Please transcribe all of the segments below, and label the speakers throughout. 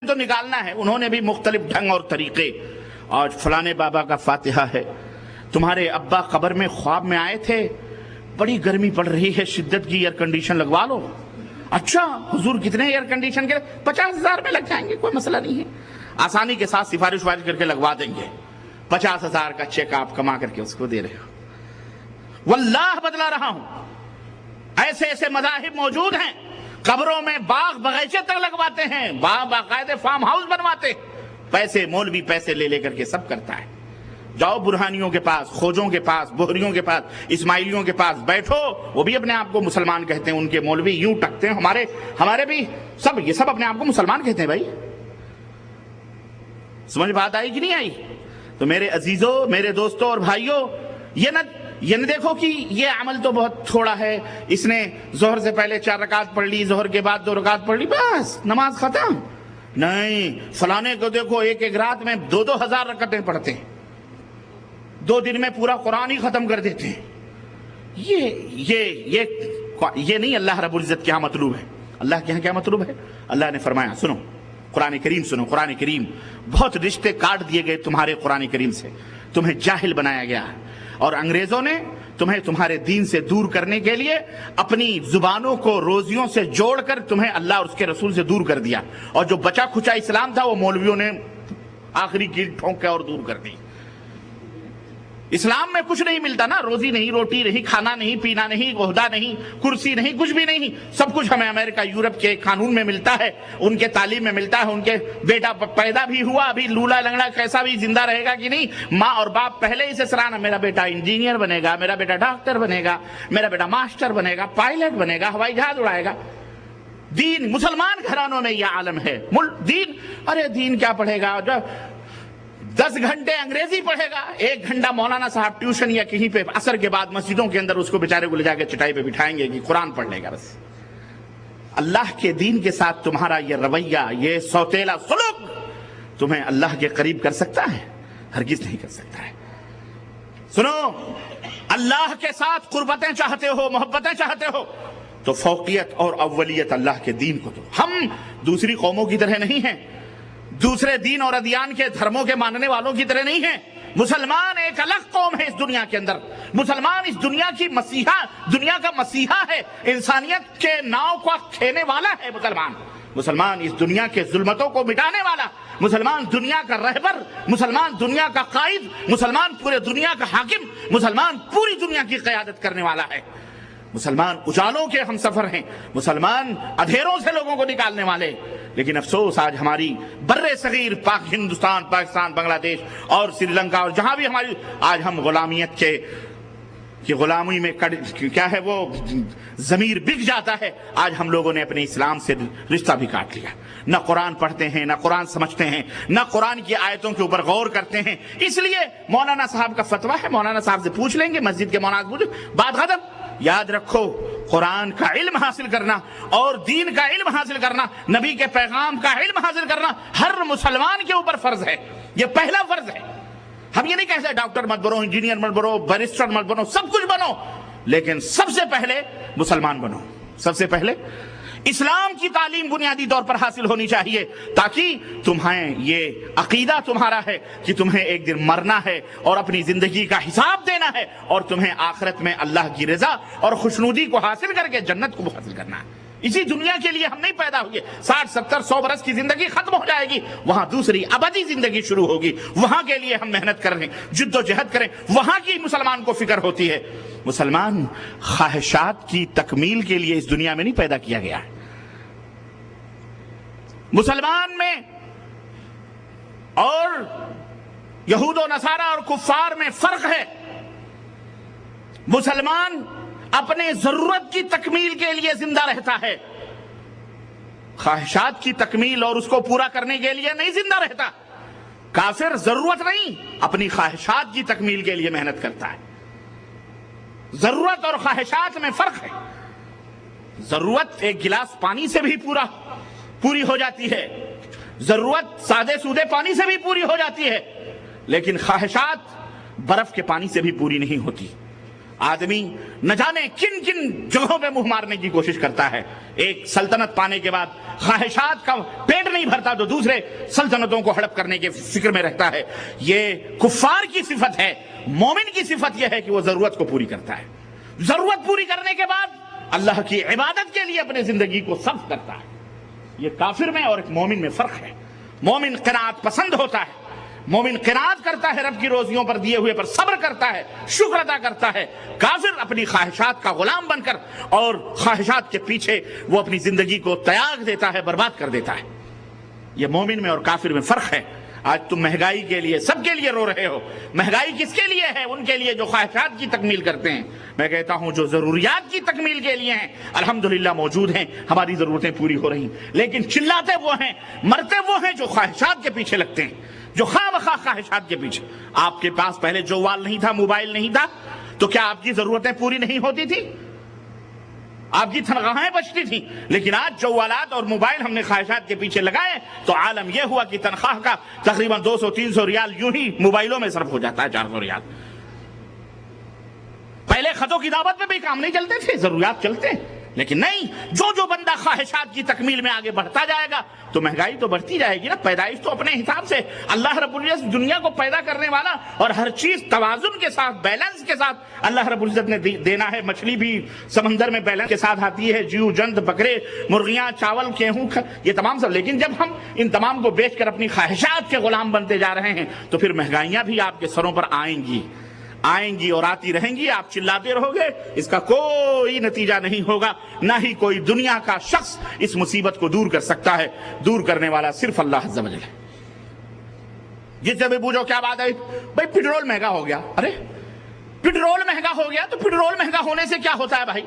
Speaker 1: تو نکالنا ہے، انہوں نے بھی مختلف ڈھنگ اور طریقے. آج فلانے بابا کا فاتحہ ہے، تمہارے ابا قبر میں خواب میں آئے تھے، بڑی گرمی پڑ رہی ہے، شدت کی ایئر کنڈیشن لگوا لو. اچھا حضور کتنے ایئر کنڈیشن کے؟ 50,000 میں لگ جائیں گے، کوئی مسئلہ نہیں ہے. آسانی کے ساتھ سفارش وارش کر کے لگوا دیں گے. 50,000 کا چیک آپ کما کر کے اس کو دے رہے ہو. واللہ بدلا رہا ہوں، ایسے ایسے مذاہب موجود ہیں، قبروں میں باغ بغیچے تک لگواتے ہیں، باقاعدہ فارم ہاؤس بنواتے. پیسے مولوی پیسے لے لے کر کے سب کرتا ہے. جاؤ برہانیوں کے پاس، خوجوں کے پاس، بہریوں کے پاس، اسماعیلیوں کے پاس بیٹھو، وہ بھی اپنے آپ کو مسلمان کہتے ہیں. ان کے مولوی یوں ٹکتے ہیں، ہمارے بھی سب، یہ سب اپنے آپ کو مسلمان کہتے ہیں. بھائی سمجھ بات آئی کہ نہیں آئی؟ تو میرے عزیزوں، میرے دوستوں اور بھائیوں، یہ نہ دیکھو کہ یہ عمل تو بہت تھوڑا ہے، اس نے ظہر سے پہلے 4 رکعت پڑھ لی، ظہر کے بعد 2 رکعت پڑھ لی، بس نماز ختم. نہیں، فلانے کو دیکھو ایک ایک رات میں 2 ہزار رکعتیں پڑھتے ہیں، 2 دن میں پورا قرآن ہی ختم کر دیتے ہیں. یہ نہیں اللہ رب العزت کے ہاں مطلوب ہے. اللہ کے ہاں کیا مطلوب ہے؟ اللہ نے فرمایا، سنو قرآن کریم سنو. قرآن کریم، بہت رشتے کاٹ دیے گئے تمہارے قرآن کریم سے، تمہیں جاہل بنایا گیا، اور انگریزوں نے تمہیں تمہارے دین سے دور کرنے کے لیے اپنی زبانوں کو روزیوں سے جوڑ کر تمہیں اللہ اور اس کے رسول سے دور کر دیا. اور جو بچا کھچا اسلام تھا وہ مولویوں نے آخری کیل ٹھونک کے اور دور کر دی. اسلام میں کچھ نہیں ملتا نا، روزی نہیں، روٹی نہیں، کھانا نہیں، پینا نہیں، عہدہ نہیں، کرسی نہیں، کچھ بھی نہیں. سب کچھ ہمیں امریکہ یورپ کے قانون میں ملتا ہے، ان کے تعلیم میں ملتا ہے. ان کے بیٹا پیدا بھی ہوا، ابھی لولا لنگڑا کیسا بھی زندہ رہے گا کہ نہیں، ماں اور باپ پہلے ہی سے سرانا، میرا بیٹا انجینئر بنے گا، میرا بیٹا ڈاکٹر بنے گا، میرا بیٹا ماسٹر بنے گا، پائلٹ بنے گا، ہوائی جہاز اڑائے گا. دین مسلمان گھرانوں میں یہ عالم ہے. دین، ارے دین کیا پڑھے گا؟ 10 گھنٹے انگریزی پڑھے گا، 1 گھنٹہ مولانا صاحب ٹیوشن یا کہیں پہ عصر کے بعد مسجدوں کے اندر اس کو بیچارے کو لے جا کے چٹائی پہ بٹھائیں گے کہ قرآن پڑھ لے گا. بس اللہ کے دین کے ساتھ تمہارا یہ رویہ، یہ سوتیلا سلوک تمہیں اللہ کے قریب کر سکتا ہے؟ ہرگز نہیں کر سکتا ہے. سنو، اللہ کے ساتھ قربتیں چاہتے ہو، محبتیں چاہتے ہو تو فوقیت اور اولیت اللہ کے دین کو دو. ہم دوسری قوموں کی طرح نہیں ہیں، دوسرے دین اور ادیان کے دھرموں کے ماننے والوں کی طرح نہیں ہیں. مسلمان ایک الگ قوم ہے اس دنیا کے اندر. مسلمان اس دنیا کی مسیحا، دنیا کا مسیحا ہے، انسانیت کے ناؤ کو کھینے والا ہے. مسلمان اس دنیا کے ظلمتوں کو مٹانے والا، مسلمان دنیا کا رہبر، مسلمان دنیا کا قائد، مسلمان پورے دنیا کا حاکم، مسلمان پوری دنیا کی قیادت کرنے والا ہے. مسلمان اجالوں کے ہم سفر ہیں، مسلمان اندھیروں سے لوگوں کو نکالنے والے. لیکن افسوس آج ہماری بر صغیر ہندوستان، پاکستان، بنگلہ دیش اور سری لنکا اور جہاں بھی ہماری، آج ہم غلامیت کی غلامی میں کیا ہے وہ ضمیر بک جاتا ہے. آج ہم لوگوں نے اپنے اسلام سے رشتہ بھی کاٹ لیا. نہ قرآن پڑھتے ہیں، نہ قرآن سمجھتے ہیں، نہ قرآن کی آیتوں کے اوپر غور کرتے ہیں. اس لیے مولانا صاحب کا فتویٰ ہے، مولانا صاحب سے پوچھ لیں گے، مسجد کے مولانا سے پوچھ، بات ختم. یاد رکھو، قرآن کا علم حاصل کرنا اور دین کا علم حاصل کرنا، نبی کے پیغام کا علم حاصل کرنا ہر مسلمان کے اوپر فرض ہے. یہ پہلا فرض ہے. ہم یہ نہیں کہتے ڈاکٹر مت بنو، انجینئر مت بنو، بیرسٹر مت بنو، سب کچھ بنو، لیکن سب سے پہلے مسلمان بنو. سب سے پہلے اسلام کی تعلیم بنیادی طور پر حاصل ہونی چاہیے، تاکہ تمہیں یہ عقیدہ تمہارا ہے کہ تمہیں ایک دن مرنا ہے اور اپنی زندگی کا حساب دینا ہے، اور تمہیں آخرت میں اللہ کی رضا اور خوشنودی کو حاصل کر کے جنت کو حاصل کرنا ہے. اسی دنیا کے لیے ہم نہیں پیدا ہوئے. 60 70 100 برس کی زندگی ختم ہو جائے گی، وہاں دوسری ابدی زندگی شروع ہوگی. وہاں کے لیے ہم محنت کریں، جد و جہد کریں. وہاں کی مسلمان کو فکر ہوتی ہے. مسلمان خواہشات کی تکمیل کے لیے اس دنیا میں نہیں پیدا کیا گیا ہے. مسلمان میں اور یہود و نصارہ اور کفار میں فرق ہے. مسلمان اپنے ضرورت کی تکمیل کے لیے زندہ رہتا ہے، خواہشات کی تکمیل اور اس کو پورا کرنے کے لیے نہیں زندہ رہتا. کافر ضرورت نہیں، اپنی خواہشات کی تکمیل کے لیے محنت کرتا ہے. ضرورت اور خواہشات میں فرق ہے. ضرورت ایک گلاس پانی سے بھی پوری ہو جاتی ہے، ضرورت سادے سودے پانی سے بھی پوری ہو جاتی ہے، لیکن خواہشات برف کے پانی سے بھی پوری نہیں ہوتی. آدمی نہ جانے کن کن جگہوں پہ منہ مارنے کی کوشش کرتا ہے. ایک سلطنت پانے کے بعد خواہشات کا پیٹ نہیں بھرتا تو دوسرے سلطنتوں کو ہڑپ کرنے کے فکر میں رہتا ہے. یہ کفار کی صفت ہے. مومن کی صفت یہ ہے کہ وہ ضرورت کو پوری کرتا ہے. ضرورت پوری کرنے کے بعد اللہ کی عبادت کے لیے اپنے زندگی کو صرف کرتا ہے. یہ کافر میں اور ایک مومن میں فرق ہے. مومن قناعت پسند ہوتا ہے. مومن قناعت کرتا ہے, رب کی روزیوں پر دیے ہوئے پر صبر کرتا ہے, شکر ادا کرتا ہے. کافر اپنی خواہشات کا غلام بن کر اور خواہشات کے پیچھے وہ اپنی زندگی کو تیاگ دیتا ہے, برباد کر دیتا ہے. یہ مومن میں اور کافر میں فرق ہے. آج تم مہنگائی کے لیے سب کے لیے رو رہے ہو. مہنگائی کس کے لیے ہے؟ ان کے لیے جو خواہشات کی تکمیل کرتے ہیں. میں کہتا ہوں جو ضروریات کی تکمیل کے لیے ہیں الحمدللہ موجود ہیں, ہماری ضرورتیں پوری ہو رہی ہیں. لیکن چلاتے وہ ہیں, مرتے وہ ہیں جو خواہشات کے پیچھے لگتے ہیں, جو خواہ مخواہ خواہشات کے پیچھے. آپ کے پاس پہلے جوال نہیں تھا, موبائل نہیں تھا, تو کیا آپ کی ضرورتیں پوری نہیں ہوتی تھی؟ آپ کی تنخواہیں بچتی تھیں. لیکن آج جوالات اور موبائل ہم نے خواہشات کے پیچھے لگائے تو عالم یہ ہوا کہ تنخواہ کا تقریباً 200-300 ریال یوں ہی موبائلوں میں صرف ہو جاتا ہے, 400 ریال. پہلے خطوں کی دعوت میں بھی کام نہیں چلتے تھے, ضروریات چلتے. لیکن نہیں, جو بندہ خواہشات کی تکمیل میں آگے بڑھتا جائے گا تو مہنگائی تو بڑھتی جائے گی نا. پیدائش تو اپنے حساب سے اللہ رب العزت دنیا کو پیدا کرنے والا, اور ہر چیز توازن کے ساتھ, بیلنس کے ساتھ اللہ رب العزت نے دینا ہے. مچھلی بھی سمندر میں بیلنس کے ساتھ آتی ہے, جیو جنت, بکرے, مرغیاں, چاول, گیہوں, یہ تمام سب. لیکن جب ہم ان تمام کو بیچ کر اپنی خواہشات کے غلام بنتے جا رہے ہیں تو پھر مہنگائیاں بھی آپ کے سروں پر آئیں گی اور آتی رہیں گی. آپ چلاتے رہو گے, اس کا کوئی نتیجہ نہیں ہوگا. نہ ہی کوئی دنیا کا شخص اس مصیبت کو دور کر سکتا ہے. دور کرنے والا صرف اللہ عز و جل ہے. جس سے بھی پوچھو کیا بات ہے, بھائی پٹرول مہنگا ہو گیا. ارے پٹرول مہنگا ہو گیا تو پٹرول مہنگا ہونے سے کیا ہوتا ہے بھائی؟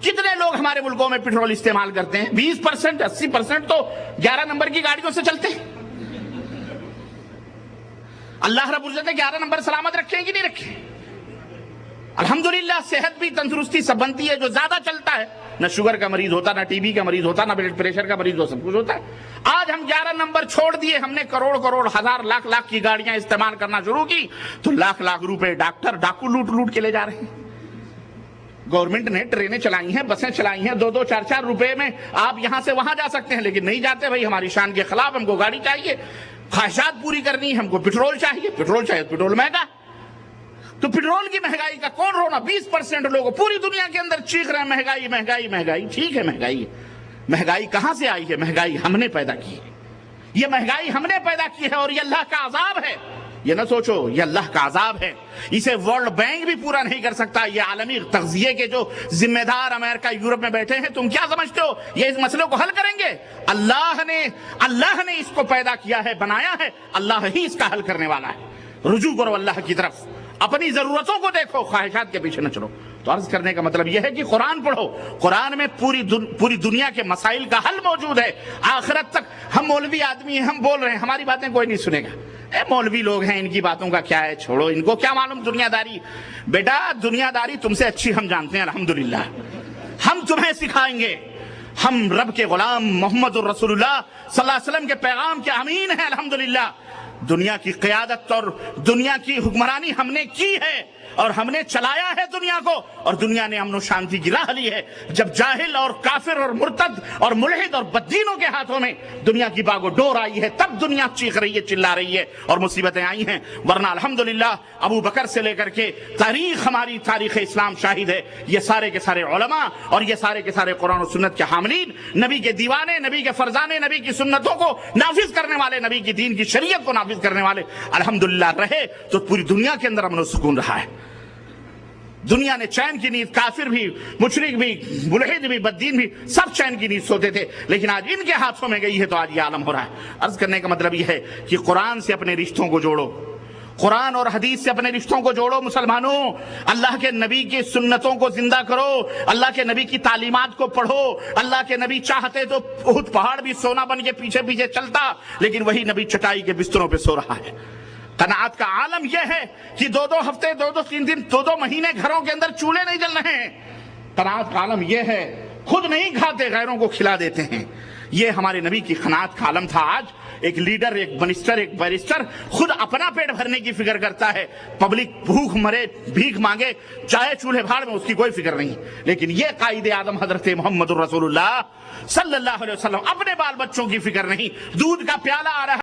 Speaker 1: کتنے لوگ ہمارے ملکوں میں پٹرول استعمال کرتے ہیں؟ 20%, 80% تو 11 نمبر کی گاڑیوں سے چلتے ہیں. اللہ رب العزت نے 11 نمبر سلامت رکھے کہ نہیں رکھے؟ الحمدللہ صحت بھی, تندرستی سب بنتی ہے. جو زیادہ چلتا ہے نہ شوگر کا مریض ہوتا, نہ ٹی بی کا مریض ہوتا, نہ بلڈ پریشر کا مریض ہوتا, سب کچھ ہوتا ہے. آج ہم 11 نمبر چھوڑ دیے, ہم نے کروڑ, ہزار, لاکھ کی گاڑیاں استعمال کرنا شروع کی تو لاکھ روپے ڈاکٹر ڈاکو لوٹ کے لے جا رہے ہیں. گورنمنٹ نے ٹرینیں چلائی ہیں, بسیں چلائی ہیں, 2 4 روپے میں آپ یہاں سے وہاں جا سکتے ہیں. لیکن نہیں جاتے بھائی, ہماری شان کے خلاف. ہم کو گاڑی چاہیے, خواہشات پوری کرنی ہے, ہم کو پٹرول چاہیے. پٹرول مہنگا. تو پٹرول کی مہنگائی کا کون رونا؟ 20% لوگ پوری دنیا کے اندر چیخ رہے ہیں مہنگائی. ٹھیک ہے, مہنگائی کہاں سے آئی ہے؟ مہنگائی ہم نے پیدا کی ہے. یہ مہنگائی ہم نے پیدا کی ہے اور یہ اللہ کا عذاب ہے. یہ نہ سوچو یہ اللہ کا عذاب ہے. اسے ورلڈ بینک بھی پورا نہیں کر سکتا. یہ عالمی تغذیے کے جو ذمہ دار امریکہ, یورپ میں بیٹھے ہیں, تم کیا سمجھتے ہو یہ اس مسئلے کو حل کریں گے؟ اللہ نے اس کو پیدا کیا ہے, بنایا ہے. اللہ ہی اس کا حل کرنے والا ہے. رجوع کرو اللہ کی طرف, اپنی ضرورتوں کو دیکھو, خواہشات کے پیچھے نہ چلو. تو عرض کرنے کا مطلب یہ ہے کہ قرآن پڑھو. قرآن میں پوری دنیا کے مسائل کا حل موجود ہے. آخرت تک ہم مولوی آدمی ہیں, ہم بول رہے ہیں, ہماری باتیں کوئی نہیں سنے گا. مولوی لوگ ہیں, ان کی باتوں کا کیا ہے, چھوڑو, ان کو کیا معلوم دنیا داری. بیٹا دنیا داری تم سے اچھی ہم جانتے ہیں الحمدللہ. ہم تمہیں سکھائیں گے. ہم رب کے غلام محمد الرسول اللہ صلی اللہ علیہ وسلم کے پیغام کے امین ہیں الحمدللہ. دنیا کی قیادت اور دنیا کی حکمرانی ہم نے کی ہے اور ہم نے چلایا ہے دنیا کو, اور دنیا نے امن و شانتی کی راہ لی ہے. جب جاہل اور کافر اور مرتد اور ملحد اور بددینوں کے ہاتھوں میں دنیا کی باغ و ڈور آئی ہے, تب دنیا چیخ رہی ہے, چلا رہی ہے اور مصیبتیں آئی ہیں. ورنہ الحمدللہ ابو بکر سے لے کر کے ہماری تاریخ اسلام شاہد ہے. یہ سارے کے سارے علماء اور یہ سارے کے سارے قرآن و سنت کے حاملین, نبی کے دیوانے, نبی کے فرزانے, نبی کی سنتوں کو نافذ کرنے والے, نبی کی دین کی شریعت کو نافذ کرنے والے الحمدللہ رہے تو پوری دنیا کے اندر امن و سکون رہا ہے. دنیا نے چین کی نیند, کافر بھی, مشرک بھی, ملحد بھی, بددین بھی, سب چین کی نیند سوتے تھے. لیکن آج ان کے ہاتھوں میں گئی ہے تو آج یہ عالم ہو رہا ہے. عرض کرنے کا مطلب یہ ہے کہ قرآن سے اپنے رشتوں کو جوڑو, قرآن اور حدیث سے اپنے رشتوں کو جوڑو. مسلمانوں, اللہ کے نبی کی سنتوں کو زندہ کرو, اللہ کے نبی کی تعلیمات کو پڑھو. اللہ کے نبی چاہتے تو احد پہاڑ بھی سونا بن کے پیچھے پیچھے چلتا, لیکن وہی نبی چٹائی کے بستروں پہ سو رہا ہے. قناعت کا عالم یہ ہے کہ 2 ہفتے, 3 دن, 2 مہینے گھروں کے اندر چولہے نہیں جل رہے ہیں. قناعت کا عالم یہ ہے خود نہیں کھاتے, غیروں کو کھلا دیتے ہیں. یہ ہمارے نبی کی قناعت کا عالم تھا. آج ایک لیڈر، ایک منسٹر، ایک بیرسٹر خود اپنا پیٹ بھرنے کی فکر کرتا ہے، پبلک بھوک مرے بھیک مانگے چاہے چولہے بھاڑ میں، اس کی کوئی فکر نہیں. لیکن یہ قائد اعظم حضرت محمد الرسول اللہ صلی اللہ علیہ وسلم، اپنے بال بچوں کی فکر نہیں. دودھ کا پیالہ آ رہا